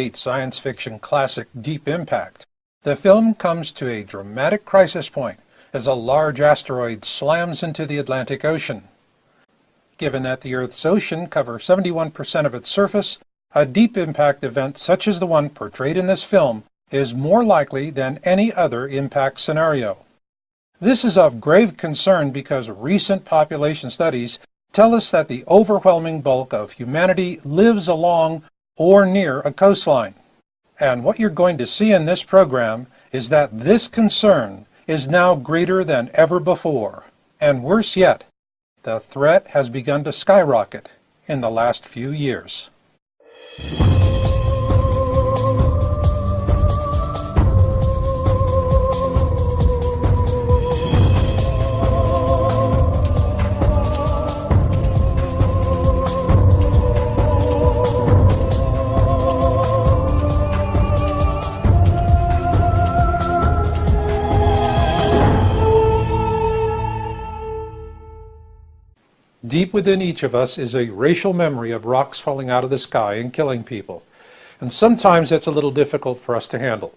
science fiction classic Deep Impact, the film comes to a dramatic crisis point as a large asteroid slams into the Atlantic Ocean. Given that the Earth's ocean covers 71% of its surface, a deep impact event such as the one portrayed in this film is more likely than any other impact scenario. This is of grave concern because recent population studies tell us that the overwhelming bulk of humanity lives along or near a coastline. And what you're going to see in this program is that this concern is now greater than ever before. And worse yet, the threat has begun to skyrocket in the last few years. Deep within each of us is a racial memory of rocks falling out of the sky and killing people. And sometimes it's a little difficult for us to handle.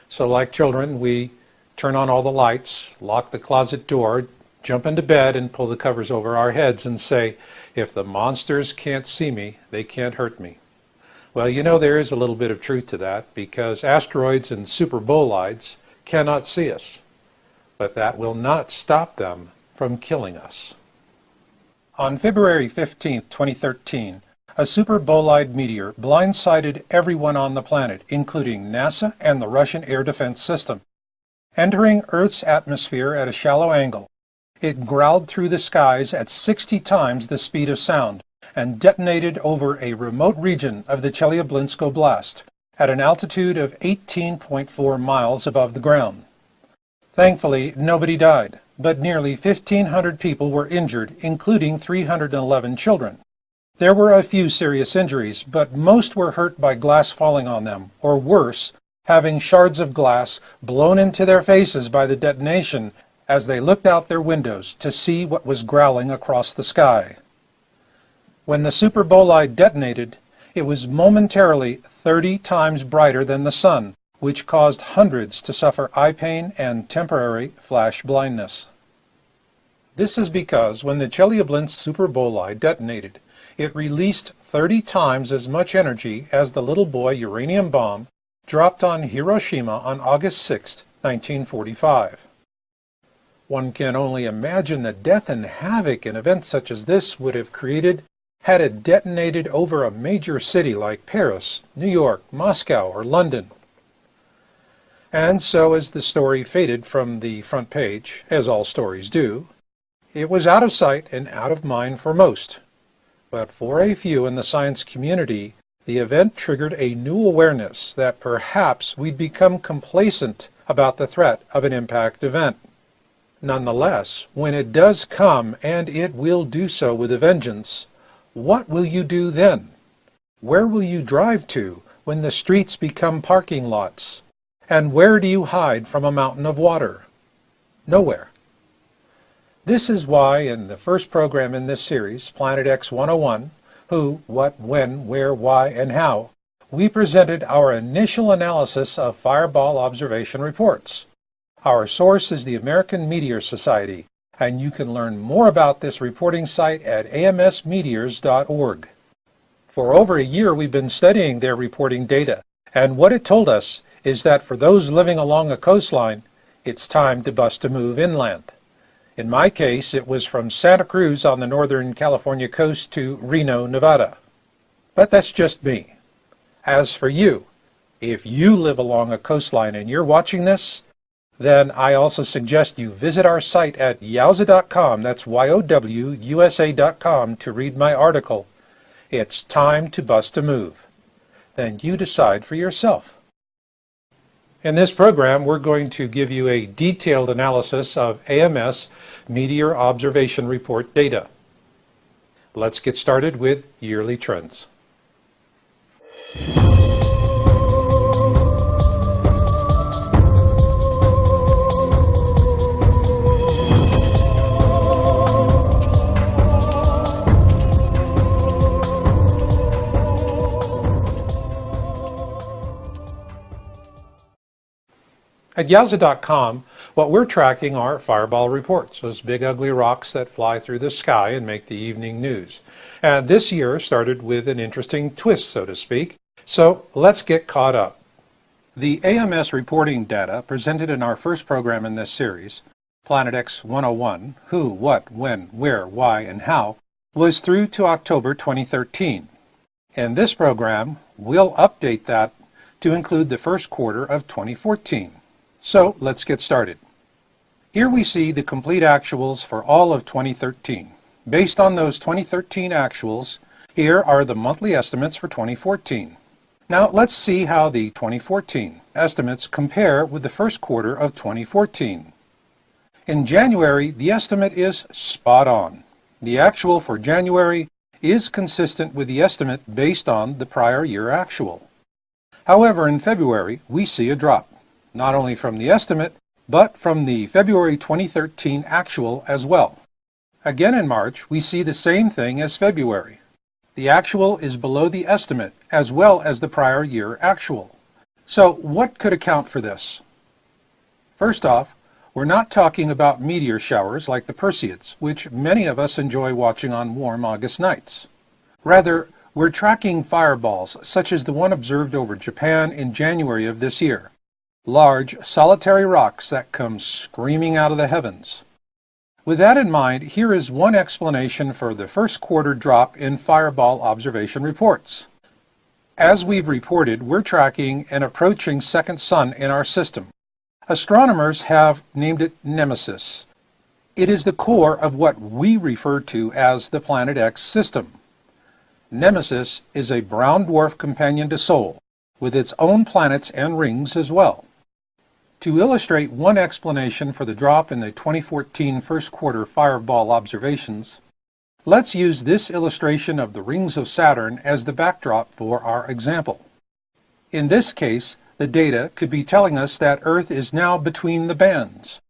So like children, we turn on all the lights, lock the closet door, jump into bed and pull the covers over our heads and say, if the monsters can't see me, they can't hurt me. Well, you know, there is a little bit of truth to that because asteroids and superbolides cannot see us. But that will not stop them from killing us. On February 15, 2013, a superbolide meteor blindsided everyone on the planet, including NASA and the Russian Air Defense System. Entering Earth's atmosphere at a shallow angle, it growled through the skies at 60 times the speed of sound and detonated over a remote region of the Chelyabinsk Oblast at an altitude of 18.4 miles above the ground. Thankfully, nobody died, but nearly 1,500 people were injured, including 311 children. There were a few serious injuries, but most were hurt by glass falling on them, or worse, having shards of glass blown into their faces by the detonation as they looked out their windows to see what was growling across the sky. When the superbolide detonated, it was momentarily 30 times brighter than the sun, which caused hundreds to suffer eye pain and temporary flash blindness. This is because when the Chelyabinsk superbolide detonated, it released 30 times as much energy as the little boy uranium bomb dropped on Hiroshima on August 6, 1945. One can only imagine the death and havoc an event such as this would have created had it detonated over a major city like Paris, New York, Moscow, or London. And so as the story faded from the front page, as all stories do, it was out of sight and out of mind for most. But for a few in the science community, the event triggered a new awareness that perhaps we'd become complacent about the threat of an impact event. Nonetheless, when it does come, and it will do so with a vengeance, what will you do then? Where will you drive to when the streets become parking lots? And where do you hide from a mountain of water? Nowhere. This is why in the first program in this series, Planet X 101, Who, What, When, Where, Why, and How, we presented our initial analysis of fireball observation reports. Our source is the American Meteor Society, and you can learn more about this reporting site at amsmeteors.org. For over a year we've been studying their reporting data, and what it told us is that for those living along a coastline, it's time to bust a move inland. In my case, it was from Santa Cruz on the northern California coast to Reno, Nevada. But that's just me. As for you, if you live along a coastline and you're watching this, then I also suggest you visit our site at yowza.com, that's YOWUSA.com, to read my article, It's Time to Bust a Move. Then you decide for yourself. In this program, we're going to give you a detailed analysis of AMS Meteor Observation Report data. Let's get started with yearly trends. At Yowza.com, what we're tracking are fireball reports, those big ugly rocks that fly through the sky and make the evening news. And this year started with an interesting twist, so to speak. So let's get caught up. The AMS reporting data presented in our first program in this series, Planet X 101, Who, What, When, Where, Why, and How, was through to October 2013. In this program, we'll update that to include the first quarter of 2014. So let's get started. Here we see the complete actuals for all of 2013. Based on those 2013 actuals, here are the monthly estimates for 2014. Now let's see how the 2014 estimates compare with the first quarter of 2014. In January, the estimate is spot on. The actual for January is consistent with the estimate based on the prior year actual. However, in February, we see a drop, not only from the estimate, but from the February 2013 actual as well. Again in March, we see the same thing as February. The actual is below the estimate as well as the prior year actual. So what could account for this? First off, we're not talking about meteor showers like the Perseids, which many of us enjoy watching on warm August nights. Rather, we're tracking fireballs such as the one observed over Japan in January of this year. Large, solitary rocks that come screaming out of the heavens. With that in mind, here is one explanation for the first quarter drop in fireball observation reports. As we've reported, we're tracking an approaching second sun in our system. Astronomers have named it Nemesis. It is the core of what we refer to as the Planet X system. Nemesis is a brown dwarf companion to Sol, with its own planets and rings as well. To illustrate one explanation for the drop in the 2014 first quarter fireball observations, let's use this illustration of the rings of Saturn as the backdrop for our example. In this case, the data could be telling us that Earth is now between the bands.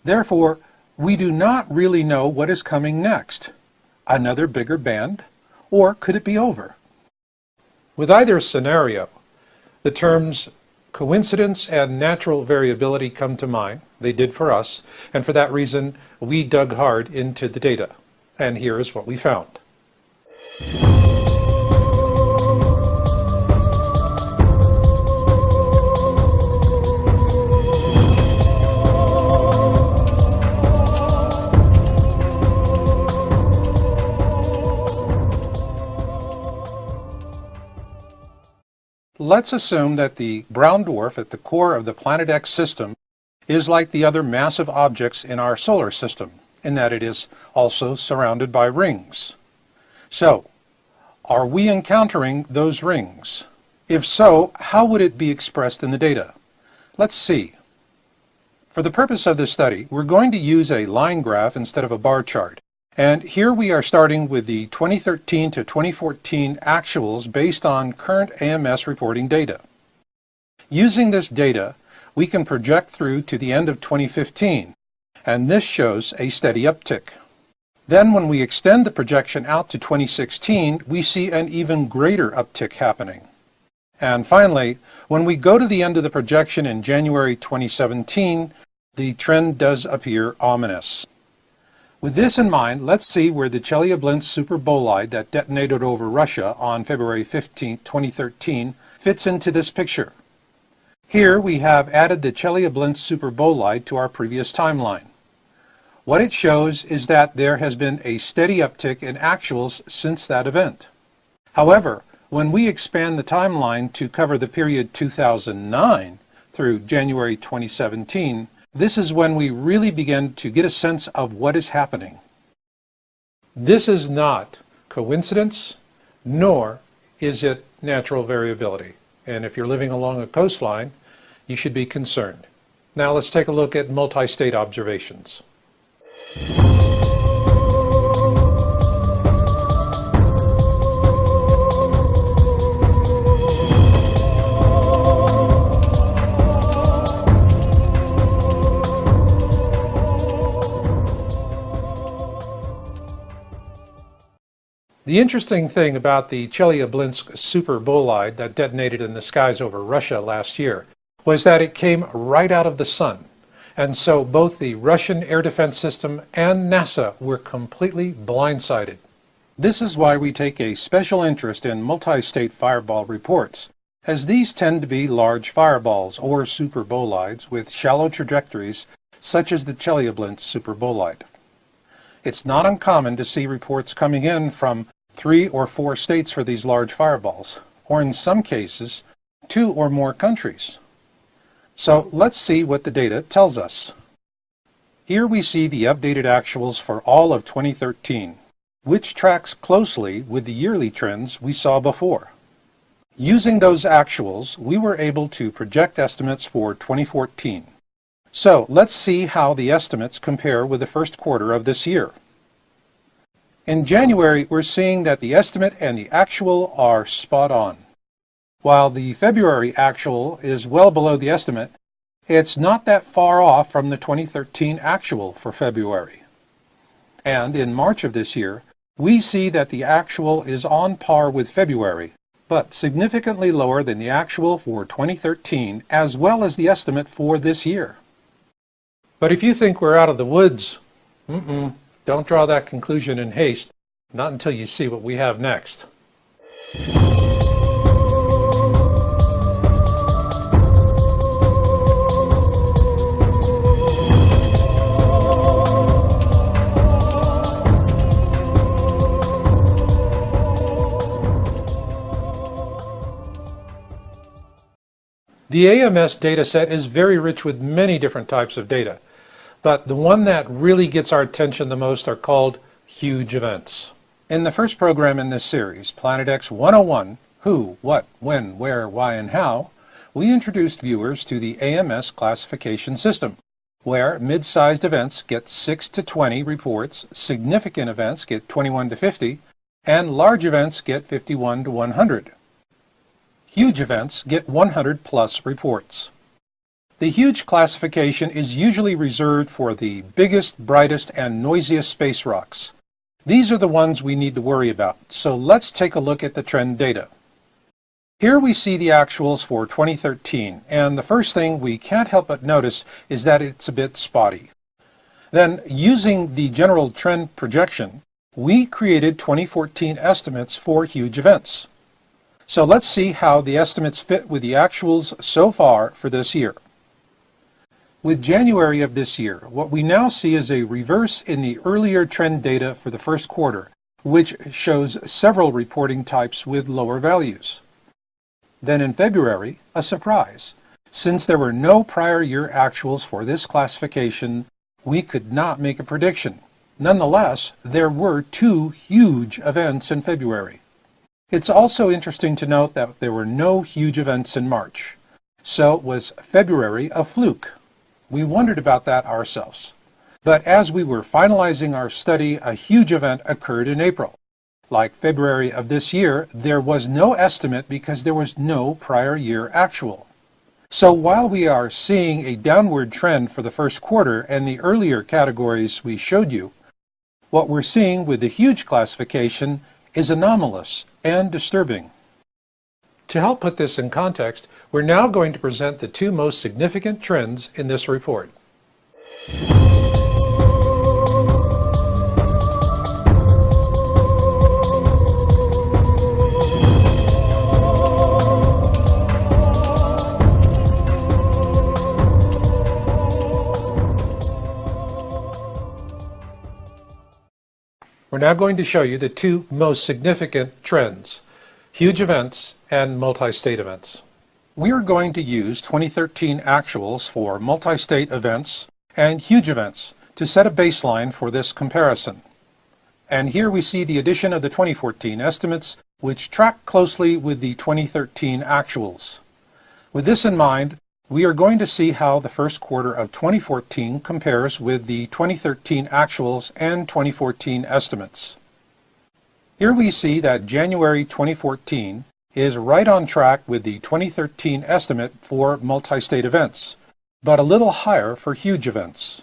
Therefore, we do not really know what is coming next. Another bigger band? Or could it be over? With either scenario, the terms coincidence and natural variability come to mind. They did for us, and for that reason, we dug hard into the data. And here is what we found. Let's assume that the brown dwarf at the core of the Planet X system is like the other massive objects in our solar system, in that it is also surrounded by rings. So, are we encountering those rings? If so, how would it be expressed in the data? Let's see. For the purpose of this study, we're going to use a line graph instead of a bar chart. And here we are starting with the 2013 to 2014 actuals based on current AMS reporting data. Using this data, we can project through to the end of 2015, and this shows a steady uptick. Then when we extend the projection out to 2016, we see an even greater uptick happening. And finally, when we go to the end of the projection in January 2017, the trend does appear ominous. With this in mind, let's see where the Chelyabinsk superbolide that detonated over Russia on February 15, 2013 fits into this picture. Here we have added the Chelyabinsk superbolide to our previous timeline. What it shows is that there has been a steady uptick in actuals since that event. However, when we expand the timeline to cover the period 2009 through January 2017, this is when we really begin to get a sense of what is happening. This is not coincidence, nor is it natural variability. And if you're living along a coastline, you should be concerned. Now let's take a look at multi-state observations. The interesting thing about the Chelyabinsk superbolide that detonated in the skies over Russia last year was that it came right out of the sun. And so both the Russian air defense system and NASA were completely blindsided. This is why we take a special interest in multi-state fireball reports, as these tend to be large fireballs or superbolides with shallow trajectories such as the Chelyabinsk superbolide. It's not uncommon to see reports coming in from 3 or 4 states for these large fireballs, or in some cases, 2 or more countries. So let's see what the data tells us. Here we see the updated actuals for all of 2013, which tracks closely with the yearly trends we saw before. Using those actuals, we were able to project estimates for 2014. So let's see how the estimates compare with the first quarter of this year. In January, we're seeing that the estimate and the actual are spot on. While the February actual is well below the estimate, it's not that far off from the 2013 actual for February. And in March of this year, we see that the actual is on par with February, but significantly lower than the actual for 2013 as well as the estimate for this year. But if you think we're out of the woods, don't draw that conclusion in haste, not until you see what we have next. The AMS dataset is very rich with many different types of data, but the one that really gets our attention the most are called huge events. In the first program in this series, Planet X 101, Who, What, When, Where, Why, and How, we introduced viewers to the AMS classification system, where mid-sized events get 6 to 20 reports, significant events get 21 to 50, and large events get 51 to 100. Huge events get 100 plus reports. The huge classification is usually reserved for the biggest, brightest, and noisiest space rocks. These are the ones we need to worry about, so let's take a look at the trend data. Here we see the actuals for 2013, and the first thing we can't help but notice is that it's a bit spotty. Then, using the general trend projection, we created 2014 estimates for huge events. So let's see how the estimates fit with the actuals so far for this year. With January of this year, what we now see is a reverse in the earlier trend data for the first quarter, which shows several reporting types with lower values. Then in February, a surprise. Since there were no prior year actuals for this classification, we could not make a prediction. Nonetheless, there were 2 huge events in February. It's also interesting to note that there were no huge events in March. So was February a fluke? We wondered about that ourselves. But as we were finalizing our study, a huge event occurred in April. Like February of this year, there was no estimate because there was no prior year actual. So while we are seeing a downward trend for the first quarter and the earlier categories we showed you, what we're seeing with the huge classification is anomalous and disturbing. To help put this in context, we're now going to present the 2 most significant trends in this report. We're now going to show you the 2 most significant trends, huge events and multi-state events. We are going to use 2013 actuals for multi-state events and huge events to set a baseline for this comparison. And here we see the addition of the 2014 estimates, which track closely with the 2013 actuals. With this in mind, we are going to see how the first quarter of 2014 compares with the 2013 actuals and 2014 estimates. Here we see that January 2014 is right on track with the 2013 estimate for multi-state events, but a little higher for huge events.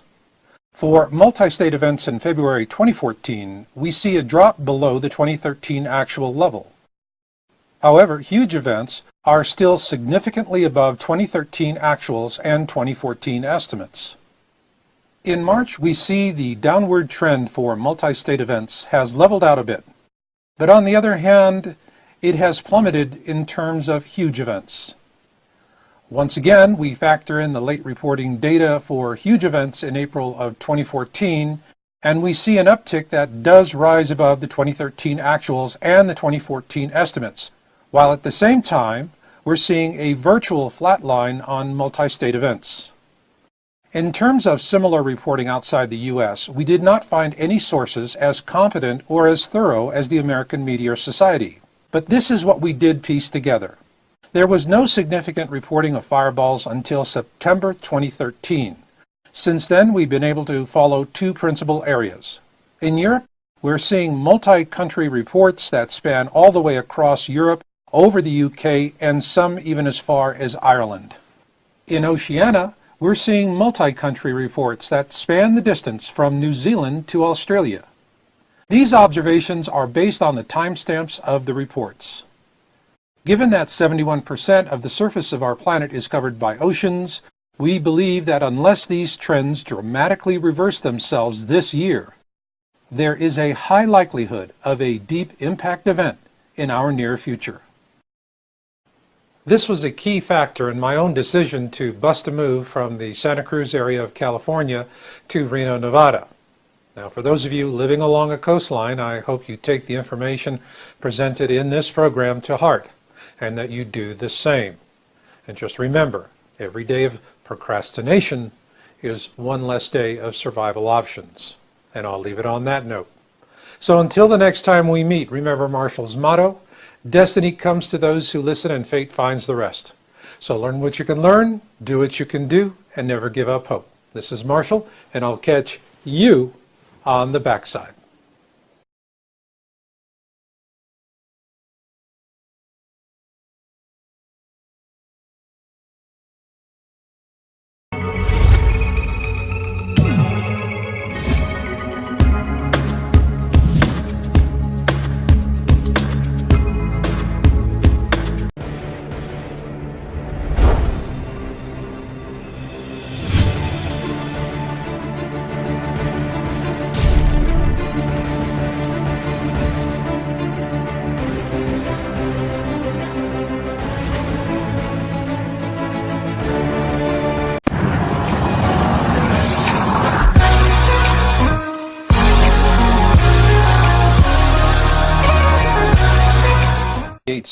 For multi-state events in February 2014, we see a drop below the 2013 actual level. However, huge events are still significantly above 2013 actuals and 2014 estimates. In March, we see the downward trend for multi-state events has leveled out a bit. But on the other hand, it has plummeted in terms of huge events. Once again, we factor in the late reporting data for huge events in April of 2014, and we see an uptick that does rise above the 2013 actuals and the 2014 estimates, while at the same time, we're seeing a virtual flat line on multi-state events. In terms of similar reporting outside the U.S., we did not find any sources as competent or as thorough as the American Meteor Society. But this is what we did piece together. There was no significant reporting of fireballs until September 2013. Since then, we've been able to follow two principal areas. In Europe, we're seeing multi-country reports that span all the way across Europe, over the UK, and some even as far as Ireland. In Oceania, we're seeing multi-country reports that span the distance from New Zealand to Australia. These observations are based on the timestamps of the reports. Given that 71% of the surface of our planet is covered by oceans, we believe that unless these trends dramatically reverse themselves this year, there is a high likelihood of a deep impact event in our near future. This was a key factor in my own decision to bust a move from the Santa Cruz area of California to Reno, Nevada. Now, for those of you living along a coastline, I hope you take the information presented in this program to heart and that you do the same. And just remember, every day of procrastination is one less day of survival options. And I'll leave it on that note. So until the next time we meet, remember Marshall's motto, destiny comes to those who listen and fate finds the rest. So learn what you can learn, do what you can do, and never give up hope. This is Marshall, and I'll catch you on the backside.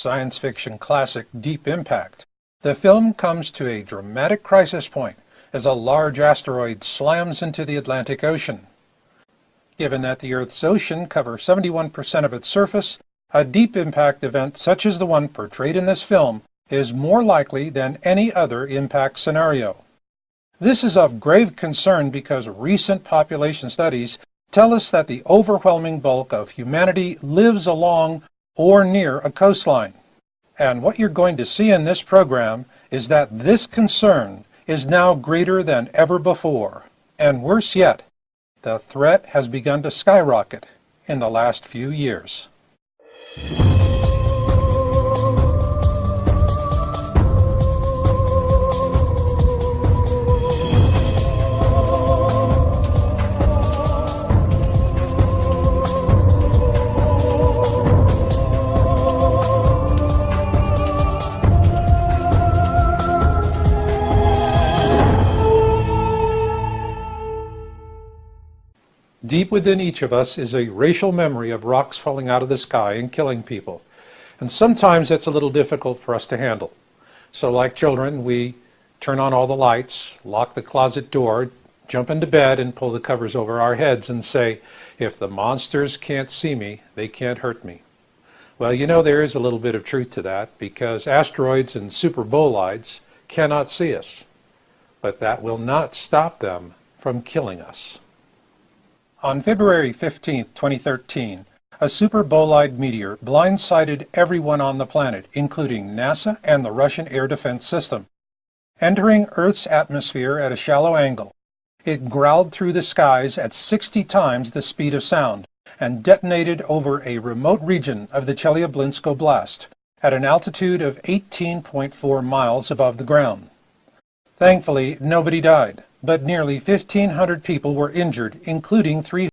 Science fiction classic Deep Impact, the film comes to a dramatic crisis point as a large asteroid slams into the Atlantic Ocean. Given that the Earth's ocean covers 71% of its surface, a deep impact event such as the one portrayed in this film is more likely than any other impact scenario. This is of grave concern because recent population studies tell us that the overwhelming bulk of humanity lives along or near a coastline. And what you're going to see in this program is that this concern is now greater than ever before. And worse yet, the threat has begun to skyrocket in the last few years. Deep within each of us is a racial memory of rocks falling out of the sky and killing people. And sometimes it's a little difficult for us to handle. So like children, we turn on all the lights, lock the closet door, jump into bed and pull the covers over our heads and say, if the monsters can't see me, they can't hurt me. Well, you know, there is a little bit of truth to that because asteroids and super bolides cannot see us. But that will not stop them from killing us. On February 15, 2013, a super bolide meteor blindsided everyone on the planet, including NASA and the Russian Air Defense System. Entering Earth's atmosphere at a shallow angle, it growled through the skies at 60 times the speed of sound and detonated over a remote region of the Chelyabinsk Oblast, at an altitude of 18.4 miles above the ground. Thankfully, nobody died, but nearly 1,500 people were injured, including 3